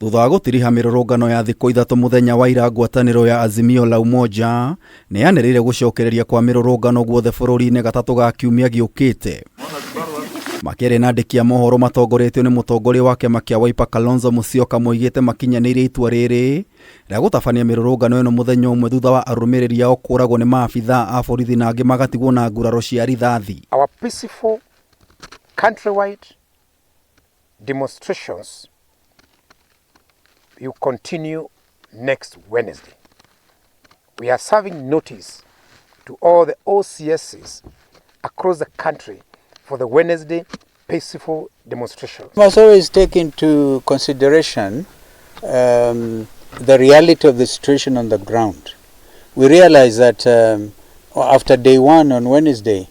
Thutha wa gutiriha mirurungano ya thikũ 3 muthenya wa ira, Ngwataniro ya Azimio la UMOJA niyanirire gucokereria kwa mirurungano guothe bũrũri-inĩ gatatu ga kiumia giũkĩte. Makĩrĩ na andĩki a mohoro matongoretio nĩ mũtongoria wa kĩama kĩa Wiper KALONZO MUSYOKA moigĩte makinyanĩirie itua rĩrĩ rĩa gũtabania mirurungano ĩno mũthenya ũmwe thutha wa arũmĩrĩri ao kũragwo nĩ maabitha a borithi na angĩ magatigwo na nguraro cia rithathi. Our peaceful countrywide demonstrations will continue next Wednesday. We are serving notice to all the OCSs across the country for the Wednesday peaceful demonstration. We must always take into consideration the reality of the situation on the ground. We realize that after day one on Wednesday,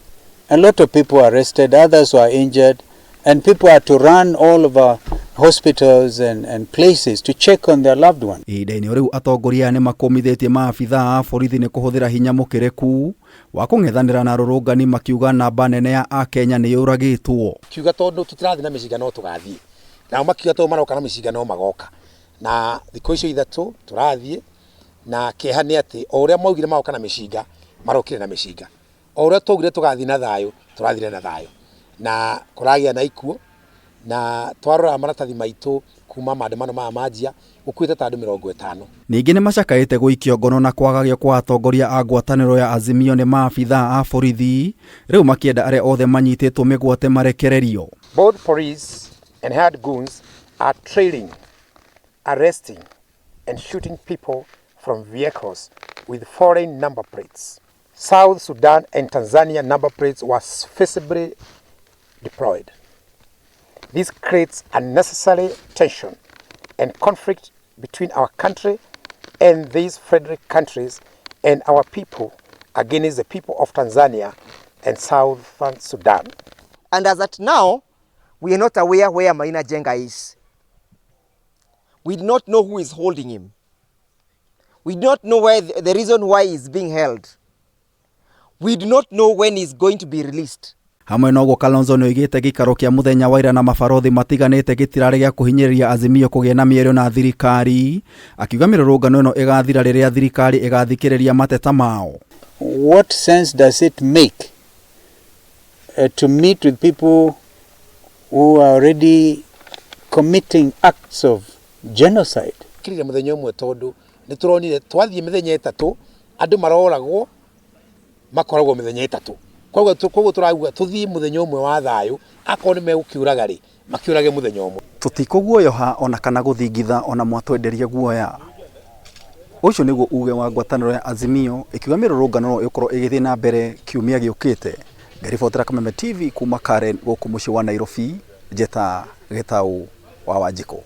a lot of people are arrested, others were injured, and people are to run all of our hospitals and places to check on their loved ones. Ihinda-inĩ rĩu atongoria nĩ makomithitie maabitha a borithi nĩ kũhũthĩra hinya mũkĩrĩku wa kũng'ethanĩra na arũrũngani makiuga namba nene ya Akenya nĩ yũragĩtwo. Kiuga tondũ tũtirathiĩ na mĩcinga no tũgathiĩ. Nao makiuga tondũ maroka na mĩcinga no magoka. Na thikũ icio ithatũ tũrathiĩ na kĩeha nĩ atĩ o ũrĩa maugire magoka na mĩcinga marokire na mĩcinga. O ũrĩa twaugire tũgathiĩ na thayũ tũrathire na thayũ. Na kũragĩa na ikuũ na twarora maratathi maitũ kuma maandamano maya manjia gũkuĩte ta andũ 50. Ningĩ nĩ macakaĩte gũikio ngono na kwagagio kwa atongoria a Ngwatanĩro ya Azimio nĩ maabitha a borithi rĩu makĩenda arĩa othe manyitĩtwo mĩgwate marekererio. Both police and hired goons are trailing, arresting and shooting people from vehicles with foreign number plates. South Sudan and Tanzania number plates were visibly deployed. This creates unnecessary tension and conflict between our country and these federal countries and our people against the people of Tanzania and Southern Sudan. And as at now, we are not aware where Maina Jenga is. We do not know who is holding him. We do not know where the reason why he is being held. We do not know when he is going to be released. Hamwe noguo KALONZO nĩ oigĩte gĩikaro kĩa mũthenya wa ira na mabarothi matiganĩte gĩtirarĩ gĩa kũhinyĩrĩria Azimio kũgĩa na mĩario na thirikari, akiuga mĩrũrũngano ĩno ĩgathira rĩrĩa thirikari ĩgathikĩrĩria mateta mao. What sense does it make to meet with people who are already committing acts of genocide? Kirire mũthenya ũmwe tondũ nĩ tũronire twathiĩ mĩthenya ĩtatũ andũ maroragwo makoragwo mĩthenya ĩtatũ. Koguo tũrauga tũthiĩ mũthenya ũmwe wa thayũ akorwo nĩ megũkiũraga rĩ makiũrage mũthenya ũmwe. Tũtikũguoyoha ona kana gũthingitha ona mwatwenderia guoya. Ũcio nĩguo uge wa Ngwatanĩro ya Azimio ĩkiuga mĩrũrũngano no ĩkorwo ĩgĩthiĩ na mbere kiumia gĩũkĩte. Ngaribotera Kameme TV kuma Karen gũkũ mũciĩ wa Nairobi, njeta Gĩtaũ wa Wanjikũ.